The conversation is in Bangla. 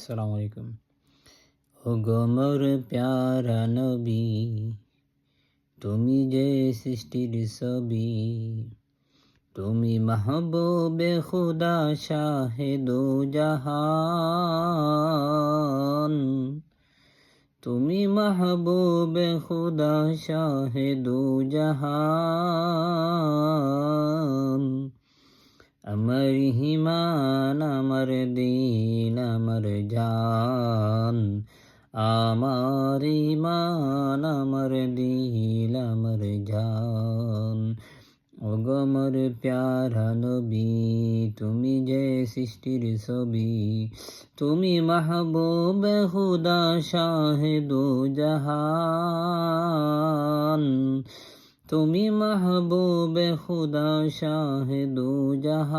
আসসালামু আলাইকুম। ও গো মোর প্যারা নবী, তুমি যে সৃষ্টির ছবি, তুমি মাহবুবে খুদা শাহে দো জাহান, তুমি মাহবুবে খুদা শাহে দো জাহান। আমার হিমান, আমার দিন, আমার জান, আমার ইমান, আমার দিল, আমার জান। ও গো মোর প্যারা নবী, তুমি যে সৃষ্টির ছবি, তুমি মাহবুব খুদা শাহে দো জাহান, তুমি মাহবুবে খুদা শাহে দো জাহান।